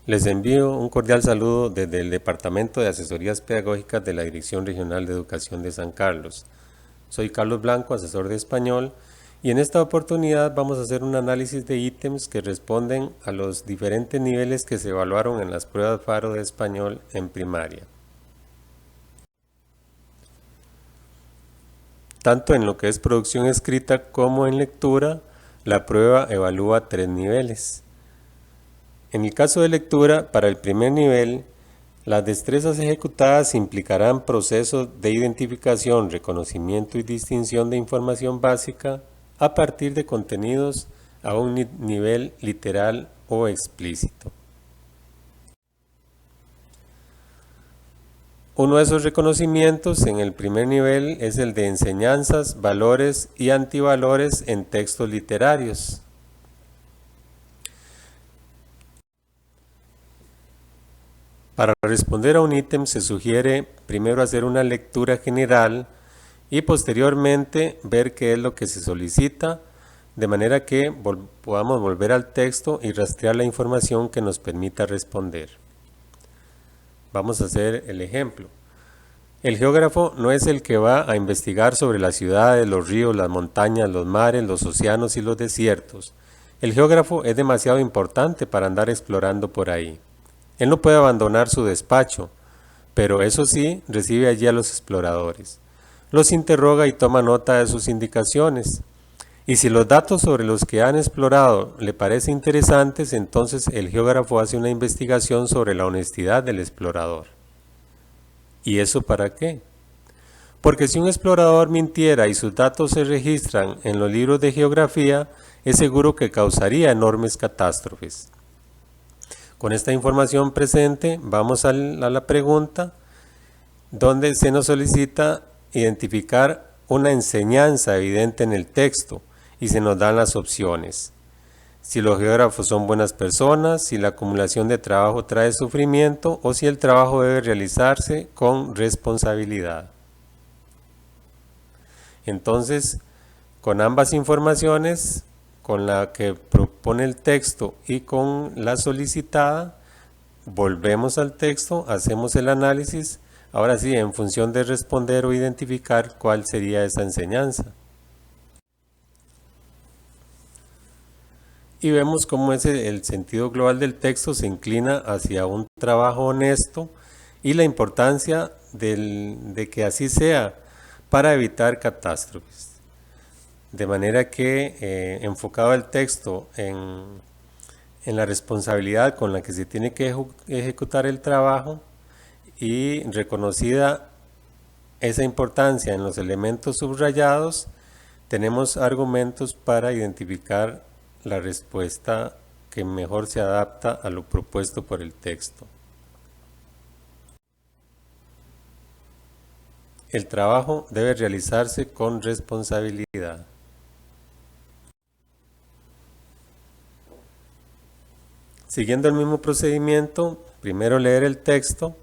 Les envío un cordial saludo desde el Departamento de Asesorías Pedagógicas de la Dirección Regional de Educación de San Carlos. Soy Carlos Blanco, asesor de español, y en esta oportunidad vamos a hacer un análisis de ítems que responden a los diferentes niveles que se evaluaron en las pruebas FARO de español en primaria. Tanto en lo que es producción escrita como en lectura, la prueba evalúa 3 niveles. En el caso de lectura, para el primer nivel, las destrezas ejecutadas implicarán procesos de identificación, reconocimiento y distinción de información básica a partir de contenidos a un nivel literal o explícito. Uno de esos reconocimientos en el primer nivel es el de enseñanzas, valores y antivalores en textos literarios. Para responder a un ítem se sugiere primero hacer una lectura general y posteriormente ver qué es lo que se solicita, de manera que podamos volver al texto y rastrear la información que nos permita responder. Vamos a hacer el ejemplo. El geógrafo no es el que va a investigar sobre las ciudades, los ríos, las montañas, los mares, los océanos y los desiertos. El geógrafo es demasiado importante para andar explorando por ahí. Él no puede abandonar su despacho, pero eso sí, recibe allí a los exploradores. Los interroga y toma nota de sus indicaciones. Y si los datos sobre los que han explorado le parecen interesantes, entonces el geógrafo hace una investigación sobre la honestidad del explorador. ¿Y eso para qué? Porque si un explorador mintiera y sus datos se registran en los libros de geografía, es seguro que causaría enormes catástrofes. Con esta información presente, vamos a la pregunta donde se nos solicita identificar una enseñanza evidente en el texto y se nos dan las opciones. Si los geógrafos son buenas personas, si la acumulación de trabajo trae sufrimiento o si el trabajo debe realizarse con responsabilidad. Entonces, con ambas informaciones, con la que propone el texto y con la solicitada, volvemos al texto, hacemos el análisis, ahora sí, en función de responder o identificar cuál sería esa enseñanza. Y vemos cómo el sentido global del texto se inclina hacia un trabajo honesto y la importancia de que así sea para evitar catástrofes. De manera que enfocado el texto en la responsabilidad con la que se tiene que ejecutar el trabajo y reconocida esa importancia en los elementos subrayados, tenemos argumentos para identificar la respuesta que mejor se adapta a lo propuesto por el texto. El trabajo debe realizarse con responsabilidad. Siguiendo el mismo procedimiento, primero leer el texto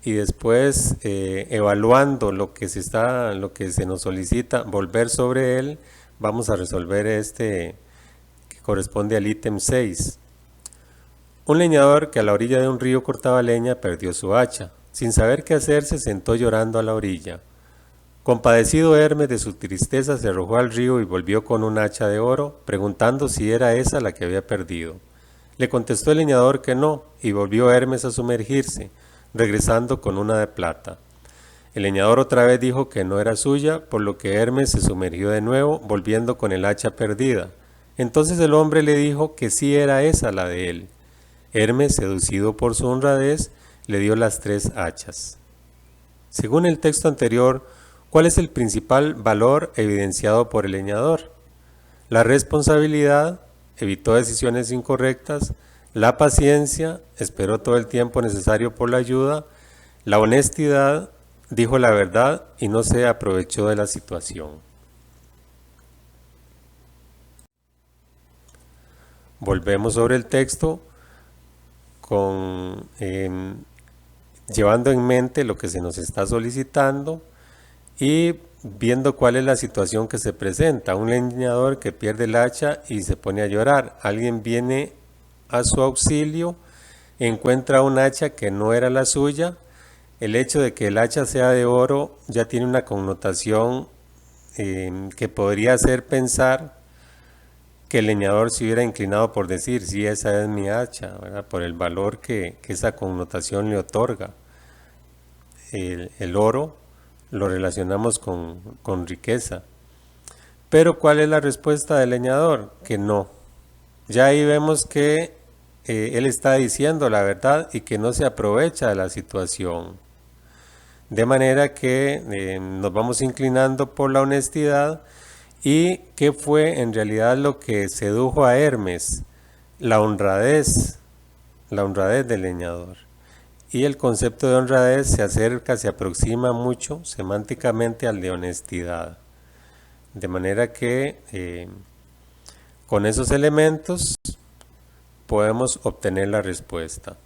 y después evaluando lo que se nos solicita, volver sobre él, vamos a resolver este que corresponde al ítem 6. Un leñador que a la orilla de un río cortaba leña perdió su hacha. Sin saber qué hacer, se sentó llorando a la orilla. Compadecido Hermes de su tristeza, se arrojó al río y volvió con un hacha de oro, preguntando si era esa la que había perdido. Le contestó el leñador que no, y volvió Hermes a sumergirse, regresando con una de plata. El leñador otra vez dijo que no era suya, por lo que Hermes se sumergió de nuevo, volviendo con el hacha perdida. Entonces el hombre le dijo que sí era esa la de él. Hermes, seducido por su honradez, le dio las 3 hachas. Según el texto anterior, ¿cuál es el principal valor evidenciado por el leñador? La responsabilidad, evitó decisiones incorrectas; la paciencia, esperó todo el tiempo necesario por la ayuda; la honestidad, dijo la verdad y no se aprovechó de la situación. Volvemos sobre el texto llevando en mente lo que se nos está solicitando y viendo cuál es la situación que se presenta. Un leñador que pierde el hacha y se pone a llorar. Alguien viene a su auxilio encuentra un hacha que no era la suya. El hecho de que el hacha sea de oro ya tiene una connotación que podría hacer pensar que el leñador se hubiera inclinado por decir, sí, esa es mi hacha, ¿verdad? Por el valor que esa connotación le otorga. El oro lo relacionamos con riqueza. Pero ¿cuál es la respuesta del leñador? Que no. Ya ahí vemos que él está diciendo la verdad y que no se aprovecha de la situación. De manera que nos vamos inclinando por la honestidad. ¿Y qué fue en realidad lo que sedujo a Hermes? La honradez del leñador. Y el concepto de honradez se acerca, se aproxima mucho semánticamente al de honestidad. De manera que con esos elementos podemos obtener la respuesta.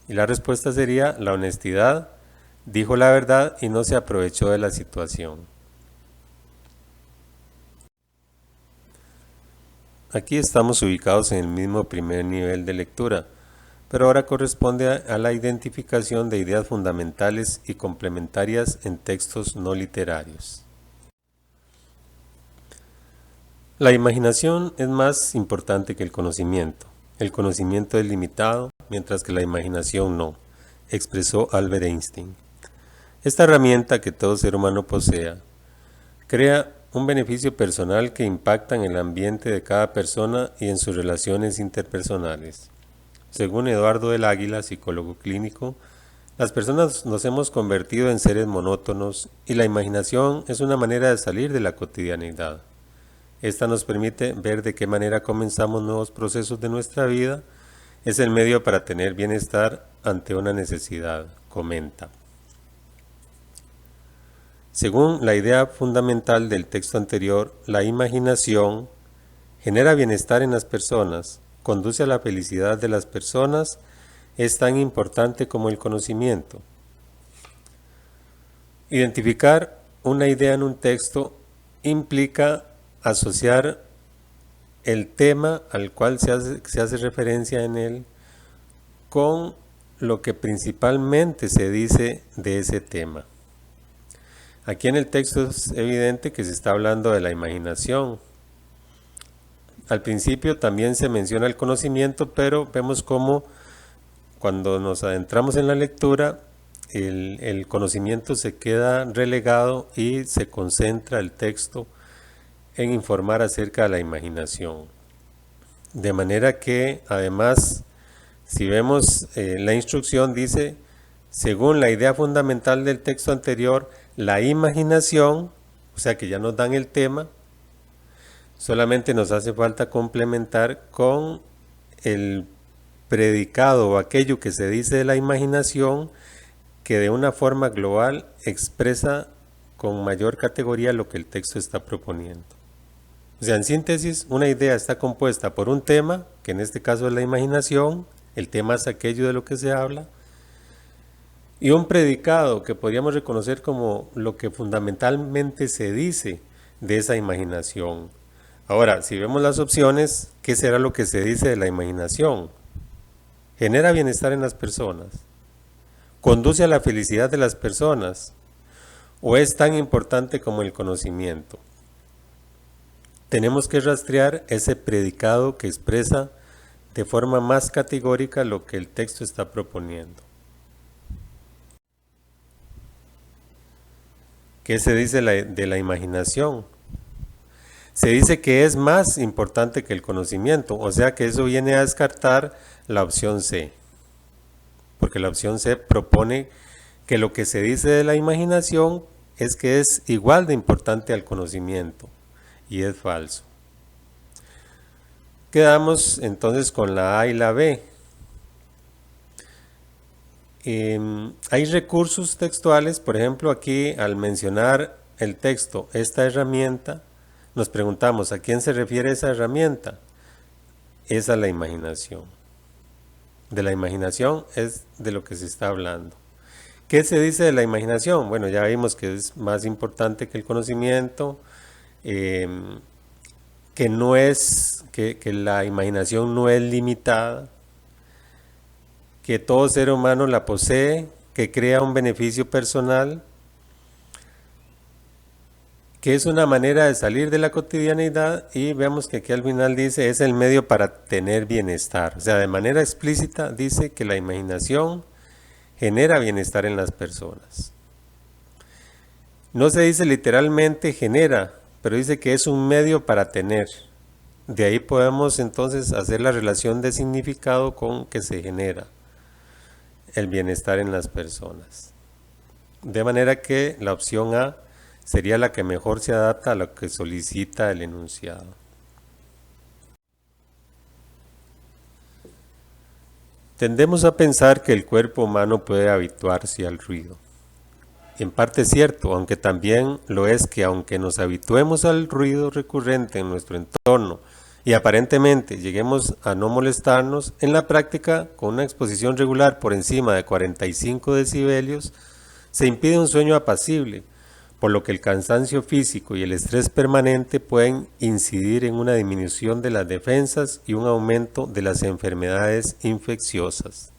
Y la respuesta sería: la honestidad dijo la verdad y no se aprovechó de la situación. Aquí estamos ubicados en el mismo primer nivel de lectura, pero ahora corresponde a la identificación de ideas fundamentales y complementarias en textos no literarios. La imaginación es más importante que el conocimiento. El conocimiento es limitado, mientras que la imaginación no, expresó Albert Einstein. Esta herramienta que todo ser humano posea crea un beneficio personal que impacta en el ambiente de cada persona y en sus relaciones interpersonales. Según Eduardo del Águila, psicólogo clínico, las personas nos hemos convertido en seres monótonos y la imaginación es una manera de salir de la cotidianidad. Esta nos permite ver de qué manera comenzamos nuevos procesos de nuestra vida. Es el medio para tener bienestar ante una necesidad, comenta. Según la idea fundamental del texto anterior, la imaginación genera bienestar en las personas, conduce a la felicidad de las personas, es tan importante como el conocimiento. Identificar una idea en un texto implica asociar el tema al cual se hace referencia en él con lo que principalmente se dice de ese tema. Aquí en el texto es evidente que se está hablando de la imaginación. Al principio también se menciona el conocimiento, pero vemos cómo cuando nos adentramos en la lectura, el conocimiento se queda relegado y se concentra el texto en informar acerca de la imaginación. De manera que, además, si vemos la instrucción dice, según la idea fundamental del texto anterior, la imaginación, o sea que ya nos dan el tema, solamente nos hace falta complementar con el predicado o aquello que se dice de la imaginación que de una forma global expresa con mayor categoría lo que el texto está proponiendo. O sea, en síntesis, una idea está compuesta por un tema, que en este caso es la imaginación, el tema es aquello de lo que se habla, y un predicado que podríamos reconocer como lo que fundamentalmente se dice de esa imaginación. Ahora, si vemos las opciones, ¿qué será lo que se dice de la imaginación? Genera bienestar en las personas, conduce a la felicidad de las personas, o es tan importante como el conocimiento. Tenemos que rastrear ese predicado que expresa de forma más categórica lo que el texto está proponiendo. ¿Qué se dice de la imaginación? Se dice que es más importante que el conocimiento, o sea que eso viene a descartar la opción C, porque la opción C propone que lo que se dice de la imaginación es que es igual de importante al conocimiento, y es falso. Quedamos entonces con la A y la B. Hay recursos textuales, por ejemplo aquí al mencionar el texto, esta herramienta, nos preguntamos, ¿a quién se refiere esa herramienta? Es a la imaginación. De la imaginación es de lo que se está hablando. ¿Qué se dice de la imaginación? Bueno, ya vimos que es más importante que el conocimiento, que que la imaginación no es limitada, que todo ser humano la posee, que crea un beneficio personal, que es una manera de salir de la cotidianidad, y vemos que aquí al final dice es el medio para tener bienestar. O sea, de manera explícita dice que la imaginación genera bienestar en las personas. No se dice literalmente genera, pero dice que es un medio para tener. De ahí podemos entonces hacer la relación de significado con que se genera el bienestar en las personas. De manera que la opción A sería la que mejor se adapta a lo que solicita el enunciado. Tendemos a pensar que el cuerpo humano puede habituarse al ruido. En parte es cierto, aunque también lo es que aunque nos habituemos al ruido recurrente en nuestro entorno y aparentemente lleguemos a no molestarnos, en la práctica, con una exposición regular por encima de 45 decibelios, se impide un sueño apacible, por lo que el cansancio físico y el estrés permanente pueden incidir en una disminución de las defensas y un aumento de las enfermedades infecciosas.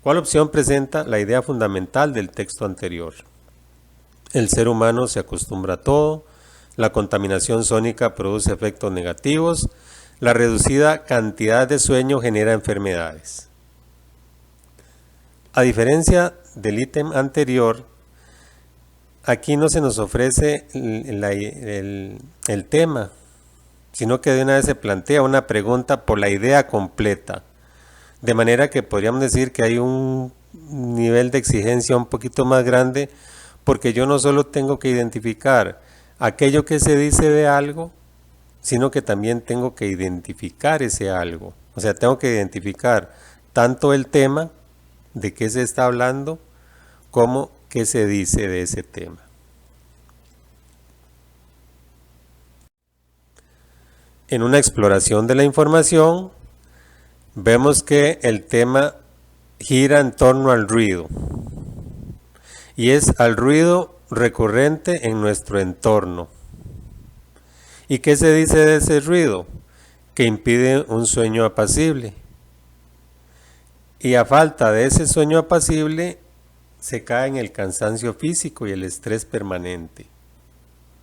¿Cuál opción presenta la idea fundamental del texto anterior? El ser humano se acostumbra a todo, la contaminación sónica produce efectos negativos, la reducida cantidad de sueño genera enfermedades. A diferencia del ítem anterior, aquí no se nos ofrece el tema, sino que de una vez se plantea una pregunta por la idea completa. De manera que podríamos decir que hay un nivel de exigencia un poquito más grande, porque yo no solo tengo que identificar aquello que se dice de algo, sino que también tengo que identificar ese algo. O sea, tengo que identificar tanto el tema, de qué se está hablando, como qué se dice de ese tema. En una exploración de la información, vemos que el tema gira en torno al ruido, y es al ruido recurrente en nuestro entorno. ¿Y qué se dice de ese ruido? Que impide un sueño apacible. Y a falta de ese sueño apacible, se cae en el cansancio físico y el estrés permanente.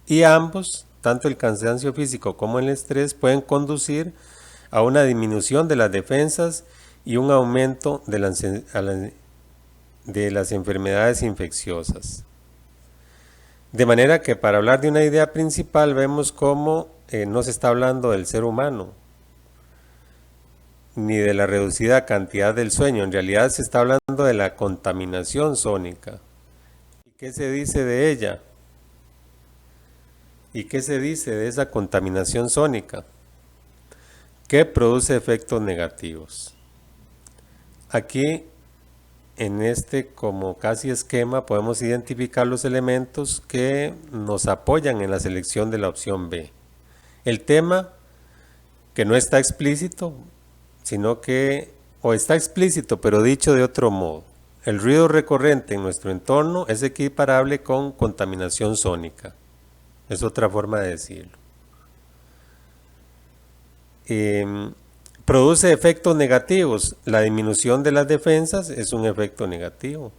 Y ambos, tanto el cansancio físico como el estrés, pueden conducir a una disminución de las defensas y un aumento de las enfermedades infecciosas. De manera que para hablar de una idea principal vemos cómo no se está hablando del ser humano, ni de la reducida cantidad del sueño. En realidad se está hablando de la contaminación sónica. ¿Y qué se dice de ella? ¿Y qué se dice de esa contaminación sónica? Que produce efectos negativos. Aquí, en este como casi esquema, podemos identificar los elementos que nos apoyan en la selección de la opción B. El tema, que no está explícito, sino que, o está explícito, pero dicho de otro modo. El ruido recurrente en nuestro entorno es equiparable con contaminación sónica. Es otra forma de decirlo. Produce efectos negativos. La disminución de las defensas es un efecto negativo.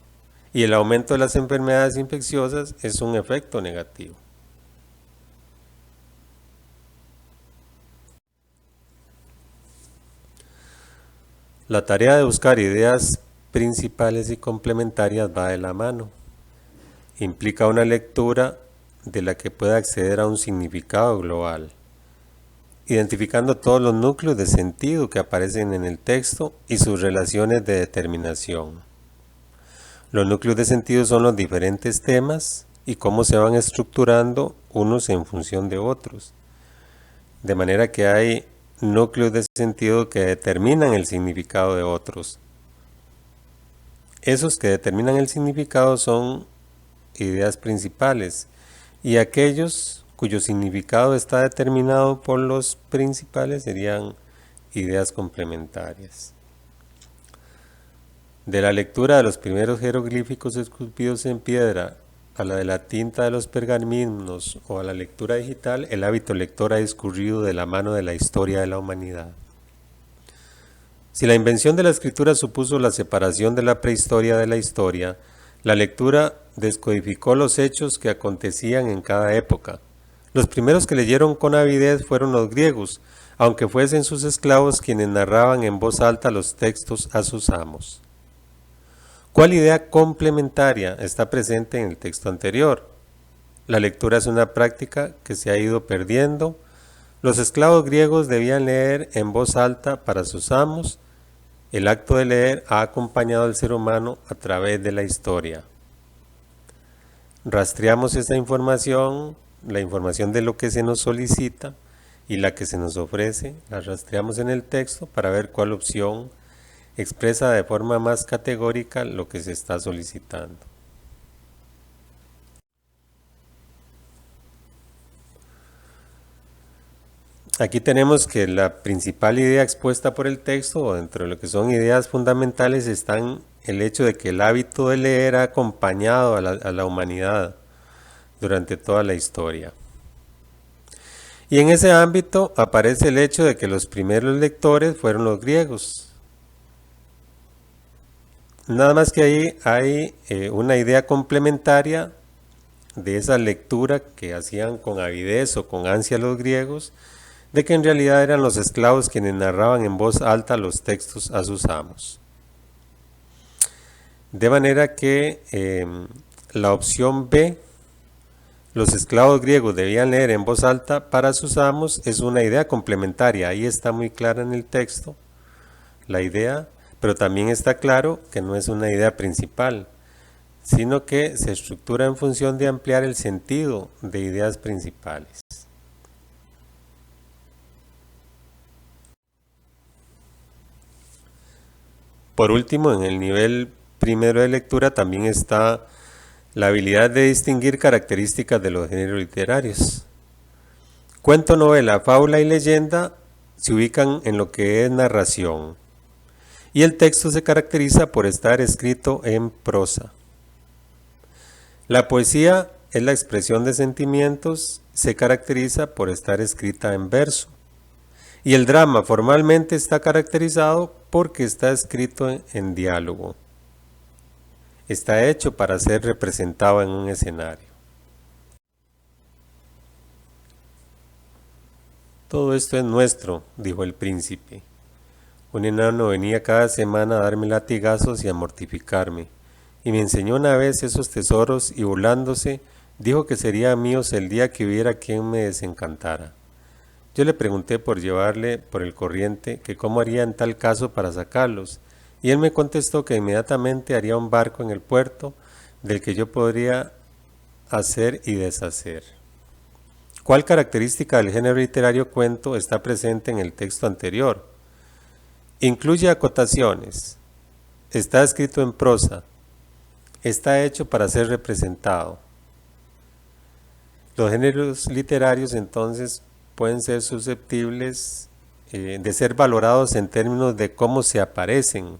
Y el aumento de las enfermedades infecciosas es un efecto negativo. La tarea de buscar ideas principales y complementarias va de la mano. Implica una lectura de la que pueda acceder a un significado global, identificando todos los núcleos de sentido que aparecen en el texto y sus relaciones de determinación. Los núcleos de sentido son los diferentes temas y cómo se van estructurando unos en función de otros. De manera que hay núcleos de sentido que determinan el significado de otros. Esos que determinan el significado son ideas principales, y aquellos cuyo significado está determinado por los principales serían ideas complementarias. De la lectura de los primeros jeroglíficos esculpidos en piedra a la de la tinta de los pergaminos o a la lectura digital, el hábito lector ha discurrido de la mano de la historia de la humanidad. Si la invención de la escritura supuso la separación de la prehistoria de la historia, la lectura descodificó los hechos que acontecían en cada época. Los primeros que leyeron con avidez fueron los griegos, aunque fuesen sus esclavos quienes narraban en voz alta los textos a sus amos. ¿Cuál idea complementaria está presente en el texto anterior? La lectura es una práctica que se ha ido perdiendo. Los esclavos griegos debían leer en voz alta para sus amos. El acto de leer ha acompañado al ser humano a través de la historia. Rastreamos esta información, la información de lo que se nos solicita y la que se nos ofrece, la rastreamos en el texto para ver cuál opción expresa de forma más categórica lo que se está solicitando. Aquí tenemos que la principal idea expuesta por el texto, o dentro de lo que son ideas fundamentales, están el hecho de que el hábito de leer ha acompañado a la humanidad durante toda la historia. Y en ese ámbito aparece el hecho de que los primeros lectores fueron los griegos. Nada más que ahí hay una idea complementaria de esa lectura que hacían con avidez o con ansia los griegos, de que en realidad eran los esclavos quienes narraban en voz alta los textos a sus amos. De manera que la opción B, los esclavos griegos debían leer en voz alta para sus amos, es una idea complementaria. Ahí está muy clara en el texto la idea, pero también está claro que no es una idea principal, sino que se estructura en función de ampliar el sentido de ideas principales. Por último, en el nivel primero de lectura también está la habilidad de distinguir características de los géneros literarios. Cuento, novela, fábula y leyenda se ubican en lo que es narración, y el texto se caracteriza por estar escrito en prosa. La poesía es la expresión de sentimientos, se caracteriza por estar escrita en verso. Y el drama formalmente está caracterizado porque está escrito en diálogo. Está hecho para ser representado en un escenario. Todo esto es nuestro, dijo el príncipe. Un enano venía cada semana a darme latigazos y a mortificarme, y me enseñó una vez esos tesoros y burlándose, dijo que serían míos el día que hubiera quien me desencantara. Yo le pregunté por llevarle por el corriente que cómo haría en tal caso para sacarlos, y él me contestó que inmediatamente haría un barco en el puerto del que yo podría hacer y deshacer. ¿Cuál característica del género literario cuento está presente en el texto anterior? Incluye acotaciones, está escrito en prosa, está hecho para ser representado. Los géneros literarios entonces pueden ser susceptibles de ser valorados en términos de cómo se aparecen,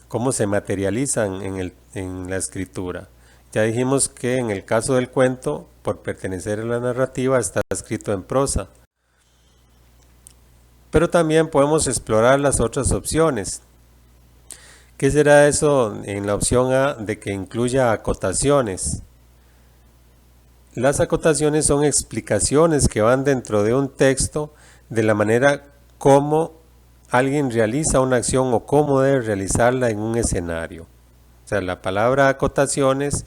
cómo se materializan en la escritura. Ya dijimos que en el caso del cuento, por pertenecer a la narrativa, está escrito en prosa. Pero también podemos explorar las otras opciones. ¿Qué será eso en la opción A de que incluya acotaciones? Las acotaciones son explicaciones que van dentro de un texto de la manera como alguien realiza una acción o cómo debe realizarla en un escenario. O sea, la palabra acotaciones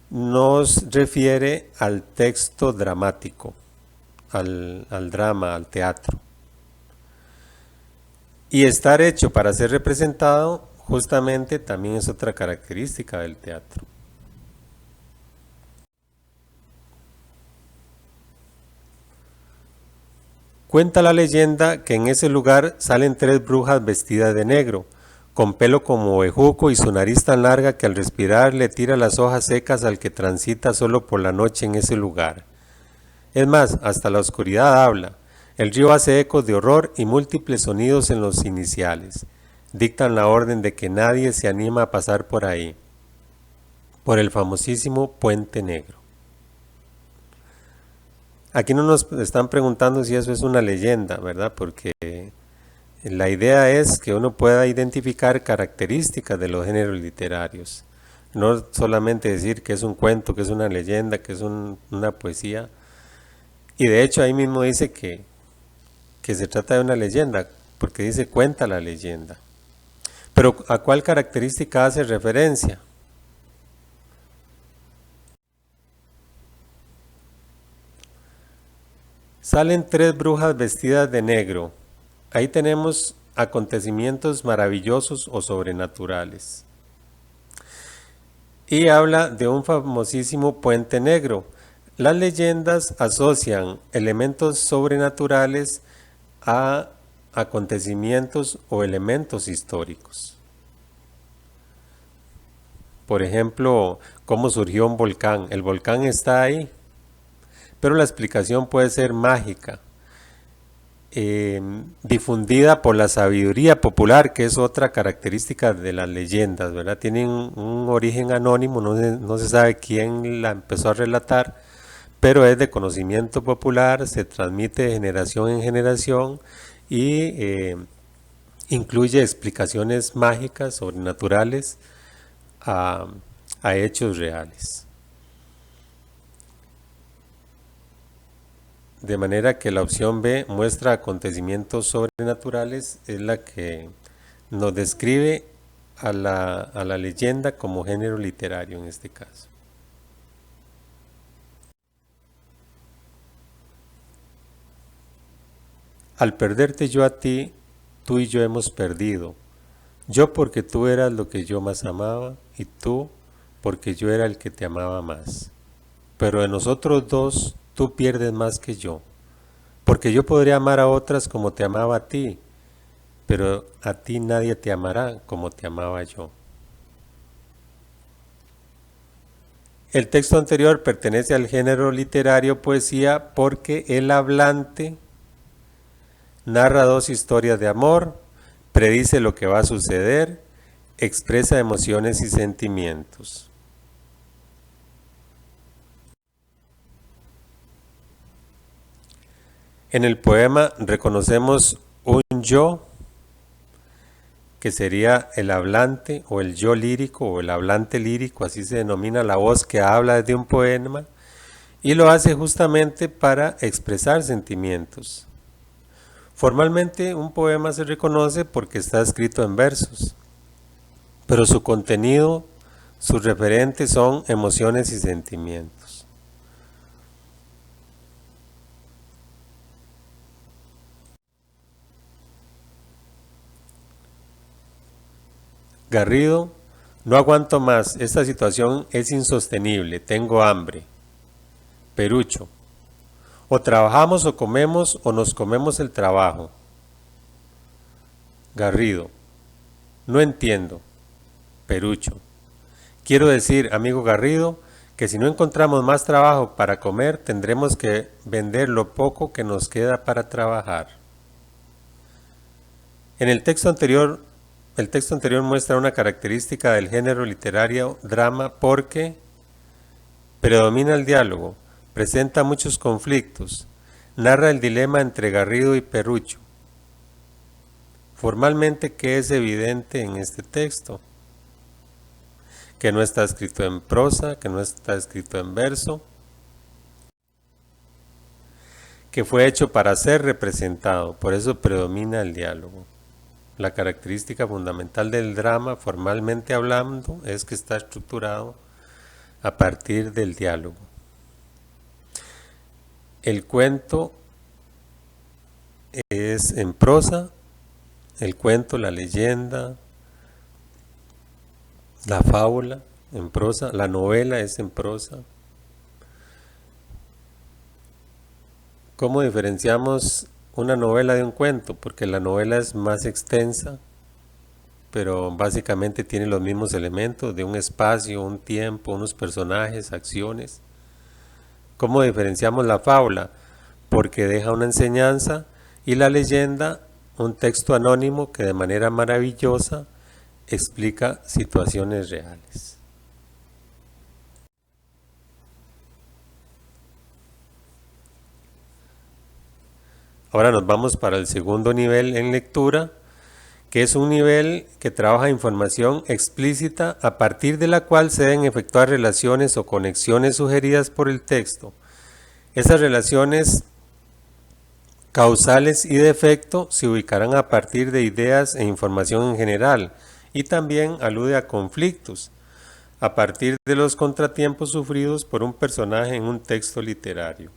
nos refiere al texto dramático, al drama, al teatro. Y estar hecho para ser representado justamente también es otra característica del teatro. Cuenta la leyenda que en ese lugar salen 3 brujas vestidas de negro, con pelo como bejuco y su nariz tan larga que al respirar le tira las hojas secas al que transita solo por la noche en ese lugar. Es más, hasta la oscuridad habla. El río hace ecos de horror y múltiples sonidos en los iniciales. Dictan la orden de que nadie se anima a pasar por ahí. por el famosísimo Puente Negro. Aquí no nos están preguntando si eso es una leyenda, ¿verdad? Porque la idea es que uno pueda identificar características de los géneros literarios. No solamente decir que es un cuento, que es una leyenda, que es una poesía. Y de hecho ahí mismo dice que se trata de una leyenda, porque dice cuenta la leyenda. Pero ¿a cuál característica hace referencia? Salen tres brujas vestidas de negro. Ahí tenemos acontecimientos maravillosos o sobrenaturales. Y habla de un famosísimo puente negro. Las leyendas asocian elementos sobrenaturales a acontecimientos o elementos históricos. Por ejemplo, cómo surgió un volcán. El volcán está ahí, pero la explicación puede ser mágica, difundida por la sabiduría popular, que es otra característica de las leyendas, ¿verdad? Tienen un origen anónimo, no se sabe quién la empezó a relatar, pero es de conocimiento popular, se transmite de generación en generación y incluye explicaciones mágicas, sobrenaturales a hechos reales. De manera que la opción B muestra acontecimientos sobrenaturales, es la que nos describe a la leyenda como género literario en este caso. Al perderte yo a ti, tú y yo hemos perdido. Yo porque tú eras lo que yo más amaba y tú porque yo era el que te amaba más. Pero de nosotros dos, tú pierdes más que yo. Porque yo podría amar a otras como te amaba a ti, pero a ti nadie te amará como te amaba yo. El texto anterior pertenece al género literario poesía porque el hablante narra dos historias de amor, predice lo que va a suceder, expresa emociones y sentimientos. En el poema reconocemos un yo, que sería el hablante o el yo lírico o el hablante lírico, así se denomina la voz que habla desde un poema, y lo hace justamente para expresar sentimientos. Formalmente un poema se reconoce porque está escrito en versos, pero su contenido, sus referentes son emociones y sentimientos. Garrido, no aguanto más, esta situación es insostenible, tengo hambre. Perucho, o trabajamos o comemos o nos comemos el trabajo. Garrido, no entiendo. Perucho, quiero decir, amigo Garrido, que si no encontramos más trabajo para comer, tendremos que vender lo poco que nos queda para trabajar. En el texto anterior muestra una característica del género literario drama porque predomina el diálogo, presenta muchos conflictos, narra el dilema entre Garrido y Perucho. Formalmente, ¿qué es evidente en este texto? Que no está escrito en prosa, que no está escrito en verso, que fue hecho para ser representado, por eso predomina el diálogo. La característica fundamental del drama, formalmente hablando, es que está estructurado a partir del diálogo. El cuento es en prosa, el cuento, la leyenda, la fábula en prosa, la novela es en prosa. ¿Cómo diferenciamos una novela de un cuento? Porque la novela es más extensa, pero básicamente tiene los mismos elementos de un espacio, un tiempo, unos personajes, acciones. ¿Cómo diferenciamos la fábula? Porque deja una enseñanza y la leyenda un texto anónimo que de manera maravillosa explica situaciones reales. Ahora nos vamos para el segundo nivel en lectura, que es un nivel que trabaja información explícita a partir de la cual se deben efectuar relaciones o conexiones sugeridas por el texto. Esas relaciones causales y de efecto se ubicarán a partir de ideas e información en general y también alude a conflictos, a partir de los contratiempos sufridos por un personaje en un texto literario.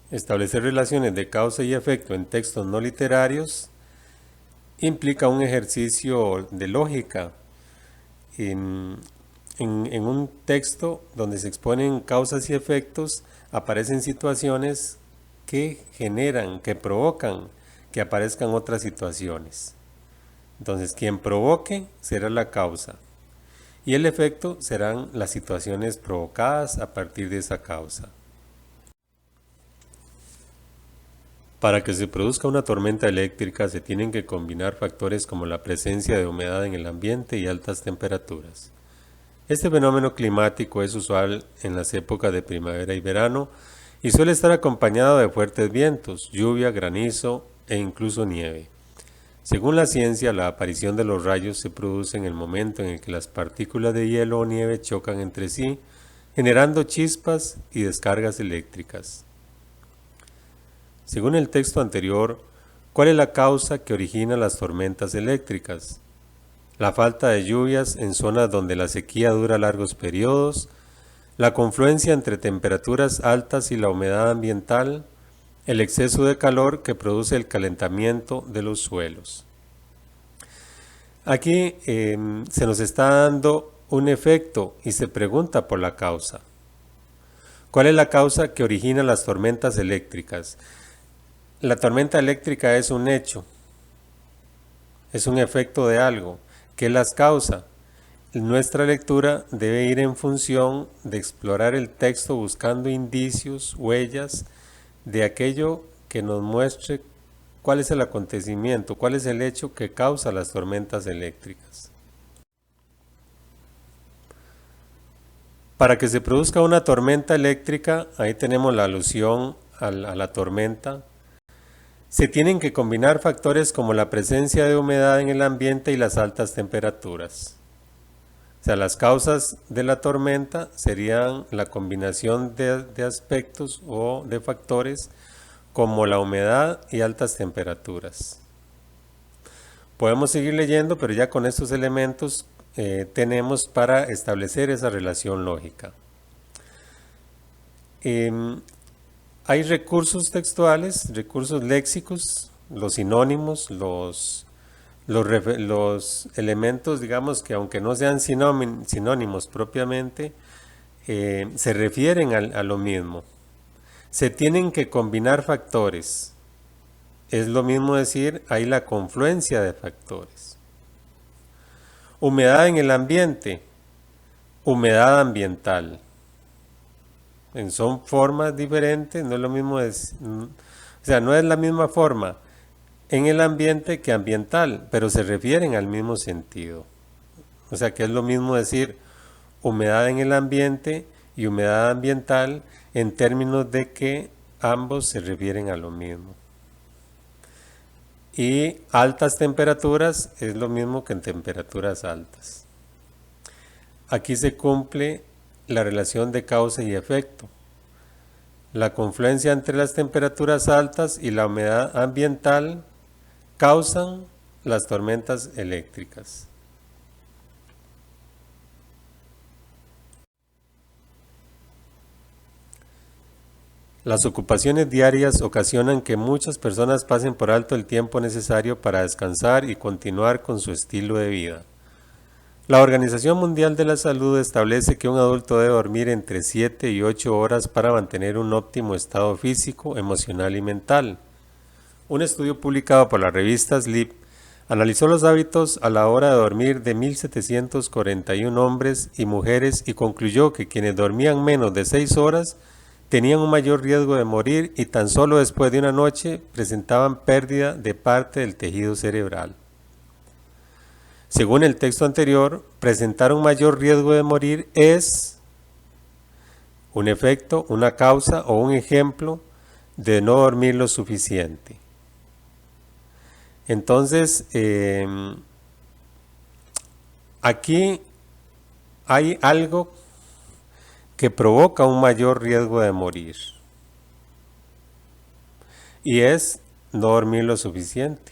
Establecer relaciones de causa y efecto en textos no literarios implica un ejercicio de lógica. En un texto donde se exponen causas y efectos aparecen situaciones que generan, que provocan que aparezcan otras situaciones. Entonces, quien provoque será la causa y el efecto serán las situaciones provocadas a partir de esa causa. Para que se produzca una tormenta eléctrica se tienen que combinar factores como la presencia de humedad en el ambiente y altas temperaturas. Este fenómeno climático es usual en las épocas de primavera y verano y suele estar acompañado de fuertes vientos, lluvia, granizo e incluso nieve. Según la ciencia, la aparición de los rayos se produce en el momento en el que las partículas de hielo o nieve chocan entre sí, generando chispas y descargas eléctricas. Según el texto anterior, ¿cuál es la causa que origina las tormentas eléctricas? La falta de lluvias en zonas donde la sequía dura largos periodos, la confluencia entre temperaturas altas y la humedad ambiental, el exceso de calor que produce el calentamiento de los suelos. Aquí se nos está dando un efecto y se pregunta por la causa. ¿Cuál es la causa que origina las tormentas eléctricas? La tormenta eléctrica es un hecho, es un efecto de algo. ¿Qué las causa? Nuestra lectura debe ir en función de explorar el texto buscando indicios, huellas de aquello que nos muestre cuál es el acontecimiento, cuál es el hecho que causa las tormentas eléctricas. Para que se produzca una tormenta eléctrica, ahí tenemos la alusión a la tormenta. Se tienen que combinar factores como la presencia de humedad en el ambiente y las altas temperaturas. O sea, las causas de la tormenta serían la combinación de aspectos o de factores como la humedad y altas temperaturas. Podemos seguir leyendo, pero ya con estos elementos tenemos para establecer esa relación lógica. Hay recursos textuales, recursos léxicos, los sinónimos, los elementos, digamos, que aunque no sean sinónimos propiamente, se refieren a lo mismo. Se tienen que combinar factores. Es lo mismo decir, hay la confluencia de factores. Humedad en el ambiente, humedad ambiental. Son formas diferentes, no es lo mismo, no es la misma forma en el ambiente que ambiental, pero se refieren al mismo sentido. O sea que es lo mismo decir humedad en el ambiente y humedad ambiental en términos de que ambos se refieren a lo mismo. Y altas temperaturas es lo mismo que en temperaturas altas. Aquí se cumple la relación de causa y efecto. La confluencia entre las temperaturas altas y la humedad ambiental causan las tormentas eléctricas. Las ocupaciones diarias ocasionan que muchas personas pasen por alto el tiempo necesario para descansar y continuar con su estilo de vida. La Organización Mundial de la Salud establece que un adulto debe dormir entre 7 y 8 horas para mantener un óptimo estado físico, emocional y mental. Un estudio publicado por la revista Sleep analizó los hábitos a la hora de dormir de 1.741 hombres y mujeres y concluyó que quienes dormían menos de 6 horas tenían un mayor riesgo de morir y tan solo después de una noche presentaban pérdida de parte del tejido cerebral. Según el texto anterior, presentar un mayor riesgo de morir es un efecto, una causa o un ejemplo de no dormir lo suficiente. Entonces, aquí hay algo que provoca un mayor riesgo de morir y es no dormir lo suficiente.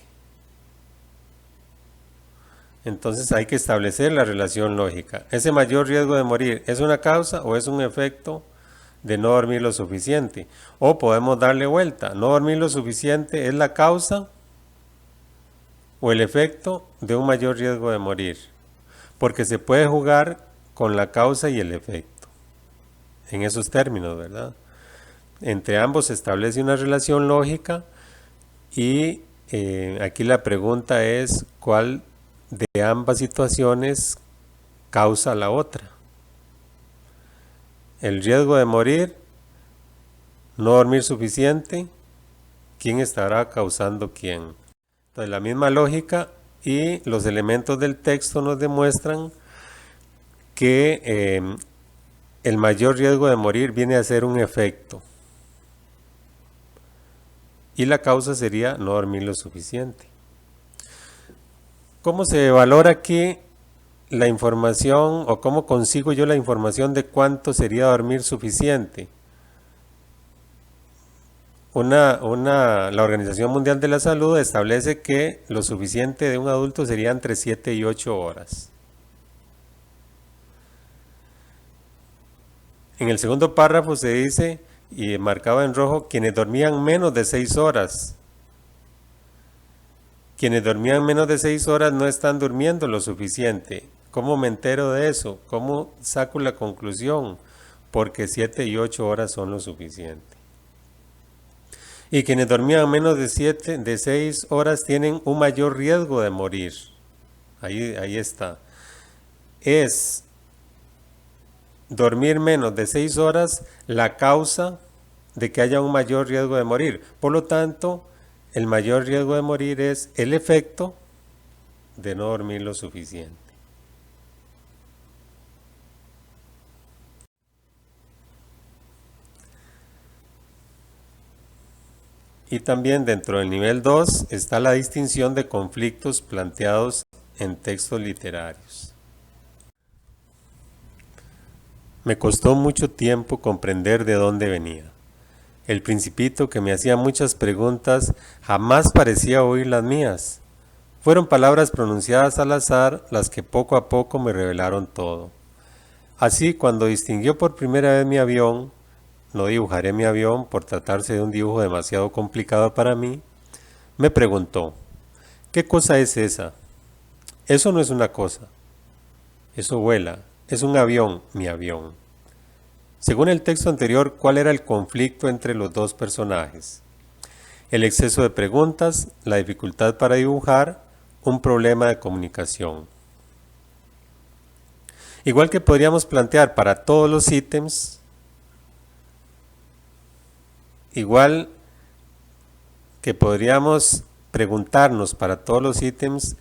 Entonces hay que establecer la relación lógica. ¿Ese mayor riesgo de morir es una causa o es un efecto de no dormir lo suficiente? O podemos darle vuelta. No dormir lo suficiente es la causa o el efecto de un mayor riesgo de morir. Porque se puede jugar con la causa y el efecto. En esos términos, ¿verdad? Entre ambos se establece una relación lógica y aquí la pregunta es ¿cuál de ambas situaciones causa la otra? El riesgo de morir, no dormir suficiente, ¿quién estará causando quién? Entonces la misma lógica y los elementos del texto nos demuestran que el mayor riesgo de morir viene a ser un efecto y la causa sería no dormir lo suficiente. ¿Cómo se valora aquí la información o cómo consigo yo la información de cuánto sería dormir suficiente? La Organización Mundial de la Salud establece que lo suficiente de un adulto sería entre 7 y 8 horas. En el segundo párrafo se dice, y marcado en rojo, quienes dormían menos de 6 horas. Quienes dormían menos de 6 horas no están durmiendo lo suficiente. ¿Cómo me entero de eso? ¿Cómo saco la conclusión? Porque 7 y 8 horas son lo suficiente. Y quienes dormían menos de 6 horas tienen un mayor riesgo de morir. Ahí está. Es dormir menos de 6 horas la causa de que haya un mayor riesgo de morir. Por lo tanto, el mayor riesgo de morir es el efecto de no dormir lo suficiente. Y también dentro del nivel 2 está la distinción de conflictos planteados en textos literarios. Me costó mucho tiempo comprender de dónde venía. El Principito, que me hacía muchas preguntas, jamás parecía oír las mías. Fueron palabras pronunciadas al azar las que poco a poco me revelaron todo. Así, cuando distinguió por primera vez mi avión, no dibujaré mi avión por tratarse de un dibujo demasiado complicado para mí, me preguntó, ¿qué cosa es esa? Eso no es una cosa. Eso vuela. Es un avión, mi avión. Según el texto anterior, ¿cuál era el conflicto entre los dos personajes? El exceso de preguntas, la dificultad para dibujar, un problema de comunicación. Igual que podríamos plantear para todos los ítems, igual que podríamos preguntarnos para todos los ítems,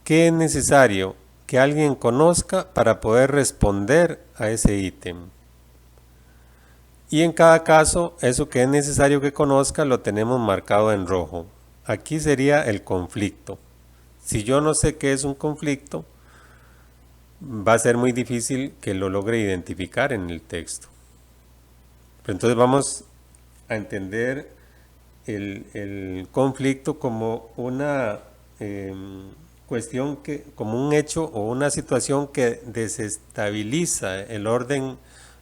¿qué es necesario que alguien conozca para poder responder a ese ítem? Y en cada caso, eso que es necesario que conozca lo tenemos marcado en rojo. Aquí sería el conflicto. Si yo no sé qué es un conflicto, va a ser muy difícil que lo logre identificar en el texto. Pero entonces vamos a entender el conflicto como una cuestión como un hecho o una situación que desestabiliza el orden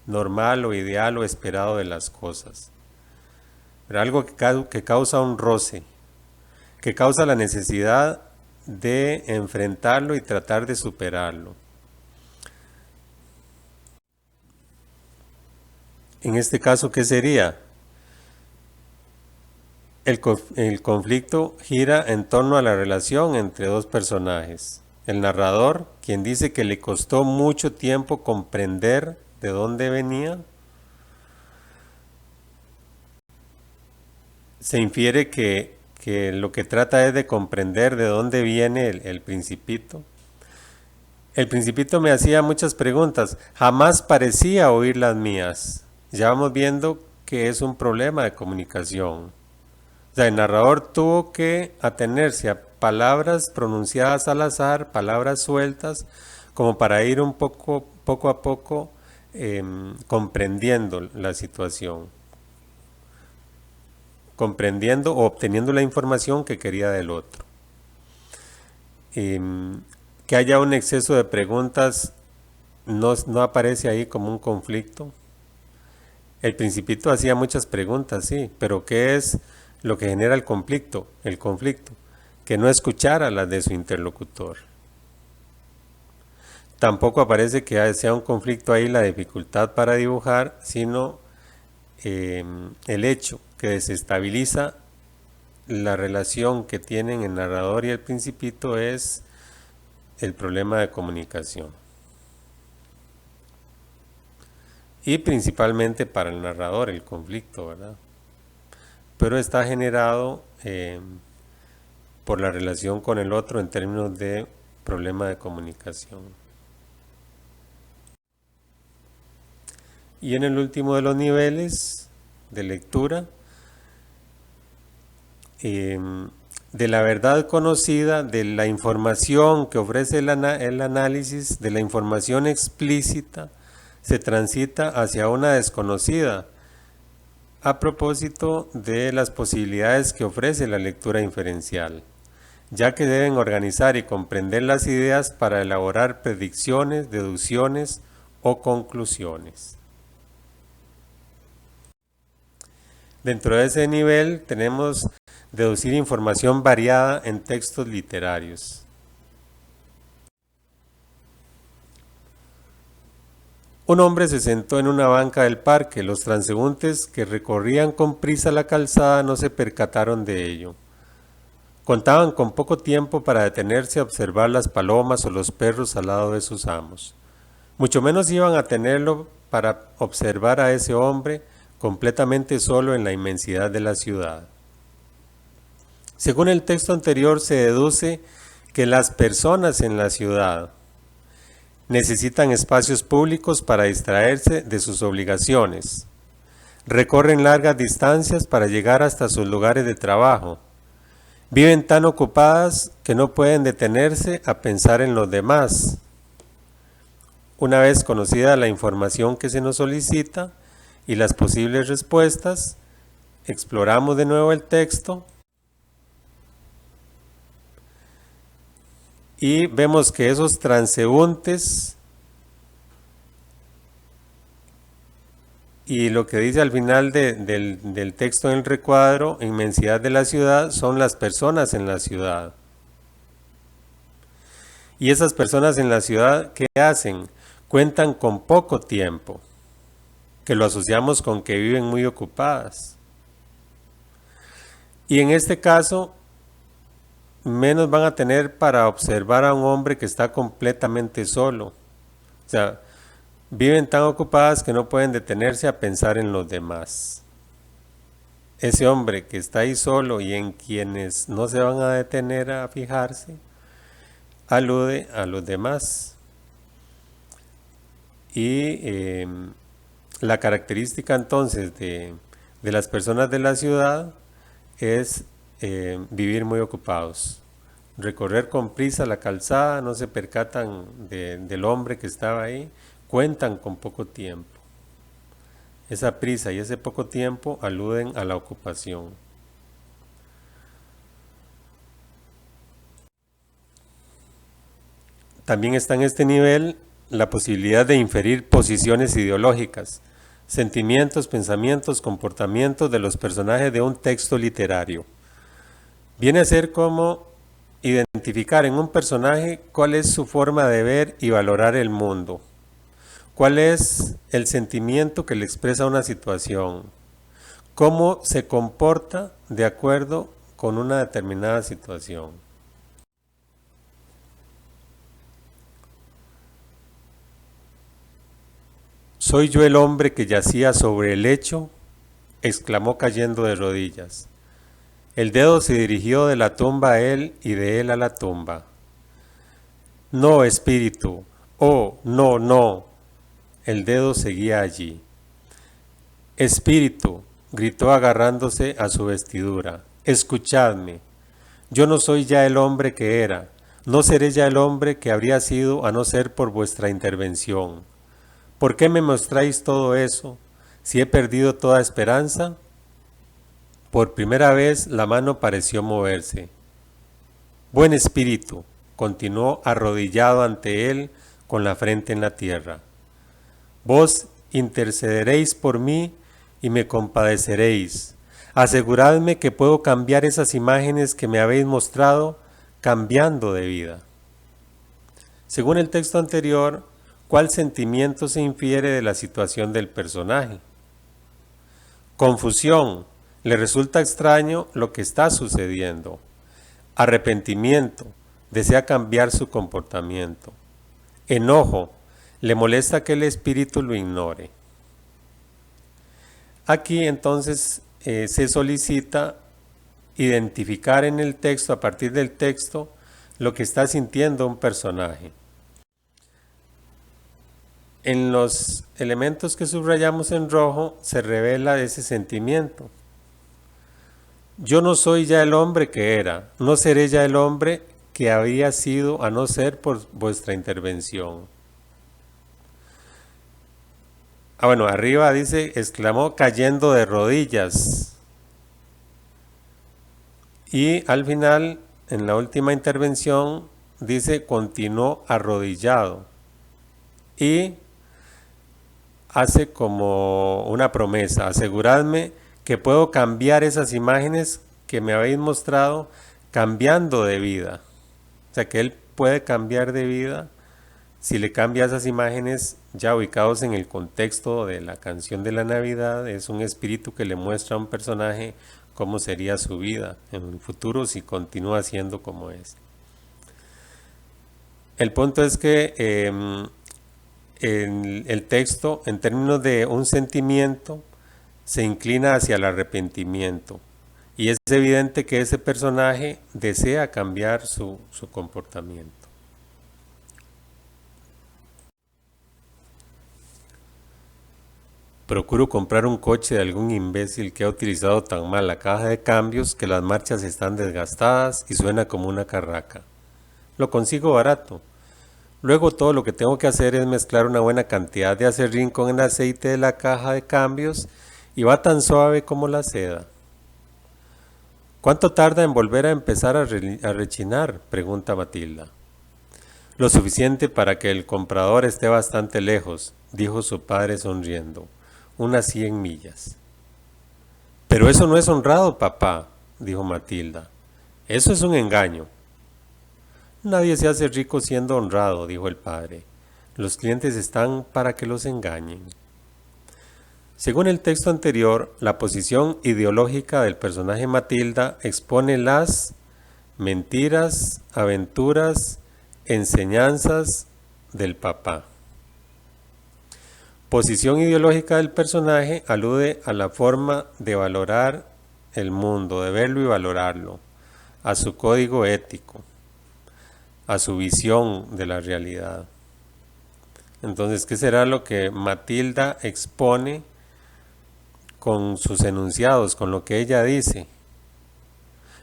normal o ideal o esperado de las cosas. Pero algo que causa un roce, que causa la necesidad de enfrentarlo y tratar de superarlo. En este caso, ¿qué sería? El conflicto gira en torno a la relación entre dos personajes. El narrador, quien dice que le costó mucho tiempo comprender de dónde venía, se infiere que lo que trata es de comprender de dónde viene el Principito. El Principito me hacía muchas preguntas, jamás parecía oír las mías. ya vamos viendo que es un problema de comunicación. O sea, el narrador tuvo que atenerse a palabras pronunciadas al azar, palabras sueltas, como para ir un poco a poco comprendiendo la situación, comprendiendo o obteniendo la información que quería del otro. Que haya un exceso de preguntas no aparece ahí como un conflicto. El Principito hacía muchas preguntas, sí, pero ¿qué es lo que genera el conflicto? El conflicto, que no escuchara las de su interlocutor. Tampoco aparece que sea un conflicto ahí la dificultad para dibujar, sino el hecho que desestabiliza la relación que tienen el narrador y el Principito es el problema de comunicación. Y principalmente para el narrador el conflicto, ¿verdad? Pero está generado por la relación con el otro en términos de problema de comunicación. Y en el último de los niveles de lectura, de la verdad conocida, de la información que ofrece el análisis, de la información explícita, se transita hacia una desconocida, a propósito de las posibilidades que ofrece la lectura inferencial, ya que deben organizar y comprender las ideas para elaborar predicciones, deducciones o conclusiones. Dentro de ese nivel tenemos deducir información variada en textos literarios. Un hombre se sentó en una banca del parque. Los transeúntes que recorrían con prisa la calzada no se percataron de ello. Contaban con poco tiempo para detenerse a observar las palomas o los perros al lado de sus amos. Mucho menos iban a tenerlo para observar a ese hombre completamente solo en la inmensidad de la ciudad. Según el texto anterior, se deduce que las personas en la ciudad necesitan espacios públicos para distraerse de sus obligaciones. Recorren largas distancias para llegar hasta sus lugares de trabajo. Viven tan ocupadas que no pueden detenerse a pensar en los demás. Una vez conocida la información que se nos solicita y las posibles respuestas, exploramos de nuevo el texto y vemos que esos transeúntes y lo que dice al final del texto en el recuadro, inmensidad de la ciudad, son las personas en la ciudad. Y esas personas en la ciudad, ¿qué hacen? Cuentan con poco tiempo, que lo asociamos con que viven muy ocupadas. Y en este caso, menos van a tener para observar a un hombre que está completamente solo. O sea, viven tan ocupadas que no pueden detenerse a pensar en los demás. Ese hombre que está ahí solo y en quienes no se van a detener a fijarse, alude a los demás. Y la característica entonces de las personas de la ciudad es vivir muy ocupados, recorrer con prisa la calzada, no se percatan del hombre que estaba ahí, cuentan con poco tiempo. Esa prisa y ese poco tiempo aluden a la ocupación. También está en este nivel la posibilidad de inferir posiciones ideológicas, sentimientos, pensamientos, comportamientos de los personajes de un texto literario. Viene a ser como identificar en un personaje cuál es su forma de ver y valorar el mundo, cuál es el sentimiento que le expresa una situación, cómo se comporta de acuerdo con una determinada situación. ¿Soy yo el hombre que yacía sobre el lecho?, exclamó cayendo de rodillas. El dedo se dirigió de la tumba a él y de él a la tumba. No, espíritu, oh, no, no. El dedo seguía allí. Espíritu, gritó agarrándose a su vestidura, escuchadme. Yo no soy ya el hombre que era, no seré ya el hombre que habría sido a no ser por vuestra intervención. ¿Por qué me mostráis todo eso, si he perdido toda esperanza? Por primera vez la mano pareció moverse. Buen espíritu, continuó arrodillado ante él con la frente en la tierra. Vos intercederéis por mí y me compadeceréis. Aseguradme que puedo cambiar esas imágenes que me habéis mostrado, cambiando de vida. Según el texto anterior, ¿cuál sentimiento se infiere de la situación del personaje? Confusión. Le resulta extraño lo que está sucediendo. Arrepentimiento. Desea cambiar su comportamiento. Enojo. Le molesta que el espíritu lo ignore. Aquí entonces se solicita identificar en el texto, a partir del texto, lo que está sintiendo un personaje. En los elementos que subrayamos en rojo se revela ese sentimiento. Yo no soy ya el hombre que era, no seré ya el hombre que había sido a no ser por vuestra intervención. Bueno, arriba dice, exclamó cayendo de rodillas. Y al final, en la última intervención, dice continuó arrodillado. Y hace como una promesa, aseguradme que puedo cambiar esas imágenes que me habéis mostrado cambiando de vida. O sea que él puede cambiar de vida si le cambia esas imágenes ya ubicados en el contexto de la canción de la Navidad. Es un espíritu que le muestra a un personaje cómo sería su vida en el futuro si continúa siendo como es. El punto es que el texto, en términos de un sentimiento, se inclina hacia el arrepentimiento. Y es evidente que ese personaje desea cambiar su comportamiento. Procuro comprar un coche de algún imbécil que ha utilizado tan mal la caja de cambios que las marchas están desgastadas y suena como una carraca. Lo consigo barato. Luego todo lo que tengo que hacer es mezclar una buena cantidad de aserrín con el aceite de la caja de cambios y va tan suave como la seda. ¿Cuánto tarda en volver a empezar a rechinar?, pregunta Matilda. Lo suficiente para que el comprador esté bastante lejos, dijo su padre sonriendo. Unas 100 millas. Pero eso no es honrado, papá, dijo Matilda. Eso es un engaño. Nadie se hace rico siendo honrado, dijo el padre. Los clientes están para que los engañen. Según el texto anterior, la posición ideológica del personaje Matilda expone las mentiras, aventuras, enseñanzas del papá. Posición ideológica del personaje alude a la forma de valorar el mundo, de verlo y valorarlo, a su código ético, a su visión de la realidad. Entonces, ¿qué será lo que Matilda expone con sus enunciados, con lo que ella dice?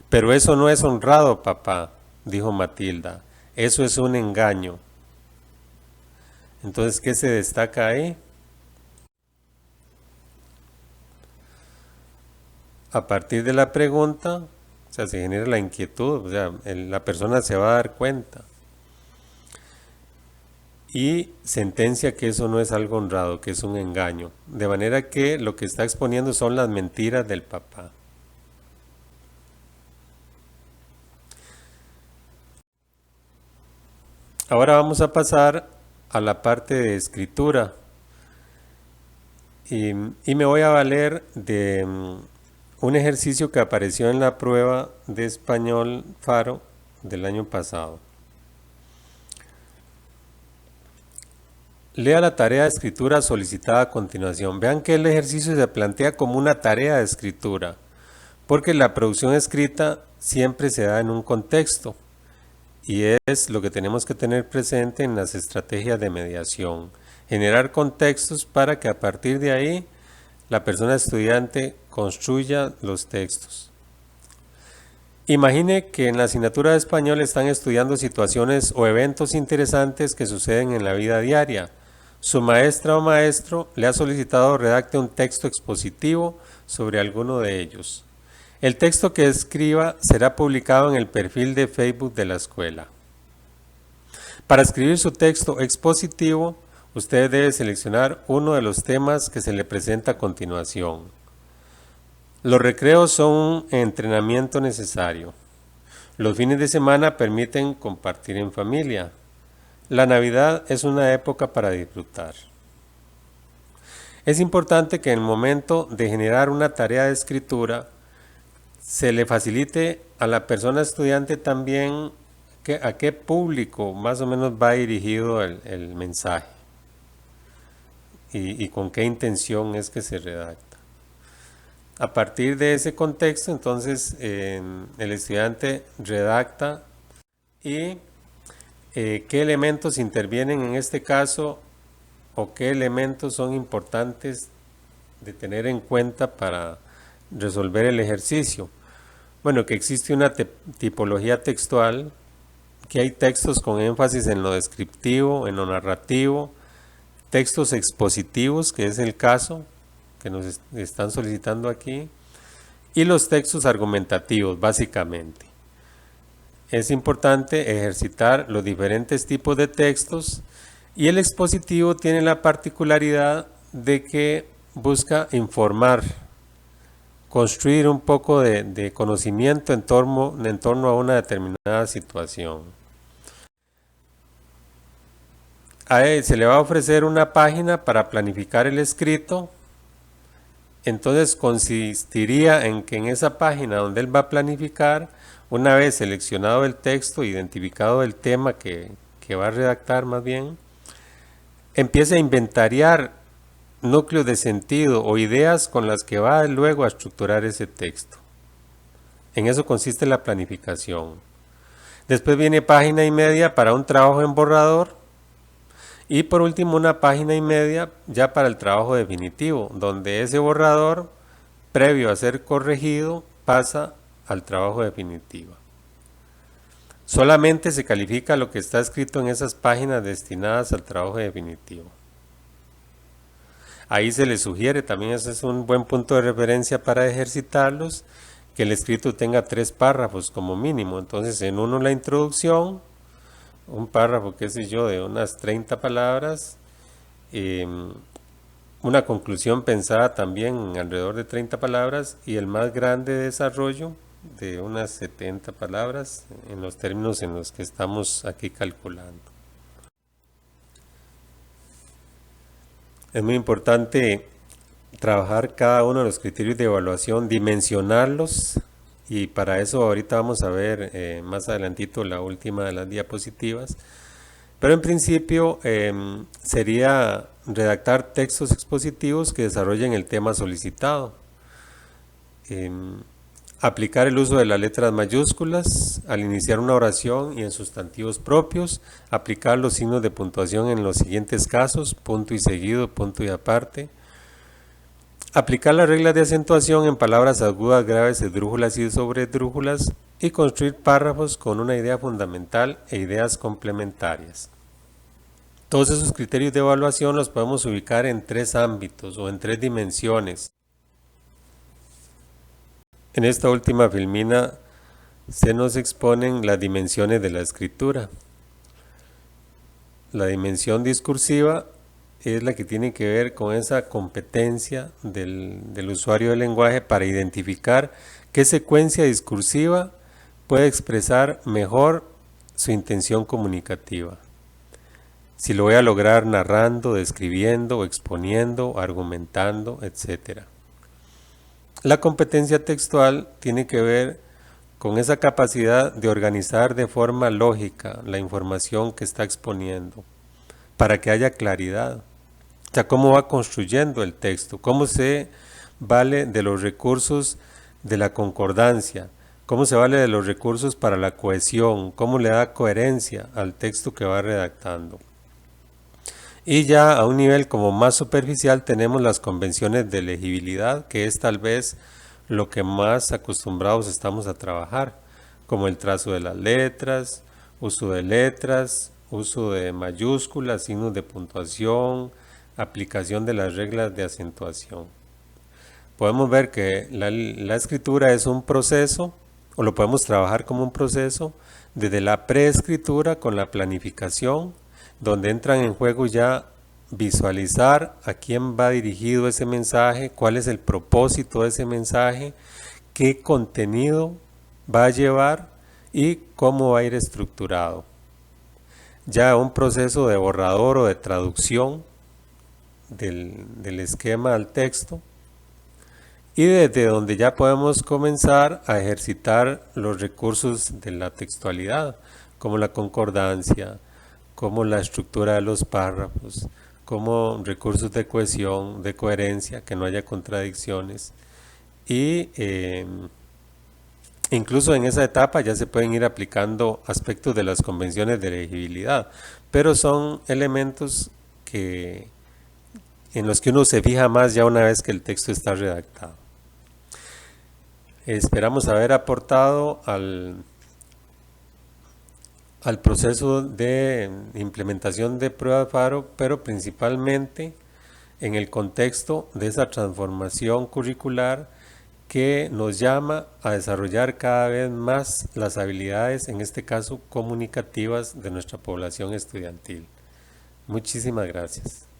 Pero eso no es honrado, papá, dijo Matilda. Eso es un engaño. Entonces, ¿qué se destaca ahí? A partir de la pregunta, o sea, se genera la inquietud, o sea, la persona se va a dar cuenta. Y sentencia que eso no es algo honrado, que es un engaño. De manera que lo que está exponiendo son las mentiras del papá. Ahora vamos a pasar a la parte de escritura. Y me voy a valer de un ejercicio que apareció en la prueba de español Faro del año pasado. Lea la tarea de escritura solicitada a continuación. Vean que el ejercicio se plantea como una tarea de escritura, porque la producción escrita siempre se da en un contexto, y es lo que tenemos que tener presente en las estrategias de mediación. Generar contextos para que a partir de ahí la persona estudiante construya los textos. Imagine que en la asignatura de español están estudiando situaciones o eventos interesantes que suceden en la vida diaria. Su maestra o maestro le ha solicitado redacte un texto expositivo sobre alguno de ellos. El texto que escriba será publicado en el perfil de Facebook de la escuela. Para escribir su texto expositivo, usted debe seleccionar uno de los temas que se le presenta a continuación. Los recreos son un entrenamiento necesario. Los fines de semana permiten compartir en familia. La Navidad es una época para disfrutar. Es importante que en el momento de generar una tarea de escritura, se le facilite a la persona estudiante también a qué público más o menos va dirigido el mensaje y con qué intención es que se redacta. A partir de ese contexto, entonces, el estudiante redacta y qué elementos intervienen en este caso o qué elementos son importantes de tener en cuenta para resolver el ejercicio. Bueno, que existe una tipología textual, que hay textos con énfasis en lo descriptivo, en lo narrativo, textos expositivos, que es el caso que nos están solicitando aquí, y los textos argumentativos, básicamente. Es importante ejercitar los diferentes tipos de textos y el expositivo tiene la particularidad de que busca informar, construir un poco de conocimiento en torno a una determinada situación. A él se le va a ofrecer una página para planificar el escrito. Entonces consistiría en que en esa página donde él va a planificar, una vez seleccionado el texto, identificado el tema que va a redactar más bien, empiece a inventariar núcleos de sentido o ideas con las que va luego a estructurar ese texto. En eso consiste la planificación. Después viene página y media para un trabajo en borrador. Y por último una página y media ya para el trabajo definitivo, donde ese borrador, previo a ser corregido, pasa al trabajo definitivo. Solamente se califica lo que está escrito en esas páginas destinadas al trabajo definitivo. Ahí se les sugiere, también ese es un buen punto de referencia para ejercitarlos, que el escrito tenga 3 párrafos como mínimo. Entonces en uno la introducción, un párrafo, qué sé yo, de unas 30 palabras, una conclusión pensada también alrededor de 30 palabras y el más grande desarrollo de unas 70 palabras en los términos en los que estamos aquí calculando. Es muy importante trabajar cada uno de los criterios de evaluación, dimensionarlos. Y para eso ahorita vamos a ver más adelantito la última de las diapositivas. Pero en principio sería redactar textos expositivos que desarrollen el tema solicitado. Aplicar el uso de las letras mayúsculas al iniciar una oración y en sustantivos propios. Aplicar los signos de puntuación en los siguientes casos, punto y seguido, punto y aparte. Aplicar las reglas de acentuación en palabras agudas, graves, esdrújulas y sobredrújulas y construir párrafos con una idea fundamental e ideas complementarias. Todos esos criterios de evaluación los podemos ubicar en 3 ámbitos o en 3 dimensiones. En esta última filmina se nos exponen las dimensiones de la escritura. La dimensión discursiva es la que tiene que ver con esa competencia del usuario del lenguaje para identificar qué secuencia discursiva puede expresar mejor su intención comunicativa. Si lo voy a lograr narrando, describiendo, exponiendo, argumentando, etc. La competencia textual tiene que ver con esa capacidad de organizar de forma lógica la información que está exponiendo para que haya claridad. O sea, cómo va construyendo el texto, cómo se vale de los recursos de la concordancia, cómo se vale de los recursos para la cohesión, cómo le da coherencia al texto que va redactando. Y ya a un nivel como más superficial tenemos las convenciones de legibilidad, que es tal vez lo que más acostumbrados estamos a trabajar, como el trazo de las letras, uso de mayúsculas, signos de puntuación, aplicación de las reglas de acentuación. Podemos ver que la escritura es un proceso, o lo podemos trabajar como un proceso, desde la preescritura con la planificación, donde entran en juego ya visualizar a quién va dirigido ese mensaje, cuál es el propósito de ese mensaje, qué contenido va a llevar y cómo va a ir estructurado. Ya un proceso de borrador o de traducción del esquema al texto, y desde donde ya podemos comenzar a ejercitar los recursos de la textualidad, como la concordancia, como la estructura de los párrafos, como recursos de cohesión, de coherencia, que no haya contradicciones. Y incluso en esa etapa ya se pueden ir aplicando aspectos de las convenciones de legibilidad, pero son elementos en los que uno se fija más ya una vez que el texto está redactado. Esperamos haber aportado al proceso de implementación de prueba Faro, pero principalmente en el contexto de esa transformación curricular que nos llama a desarrollar cada vez más las habilidades, en este caso comunicativas, de nuestra población estudiantil. Muchísimas gracias.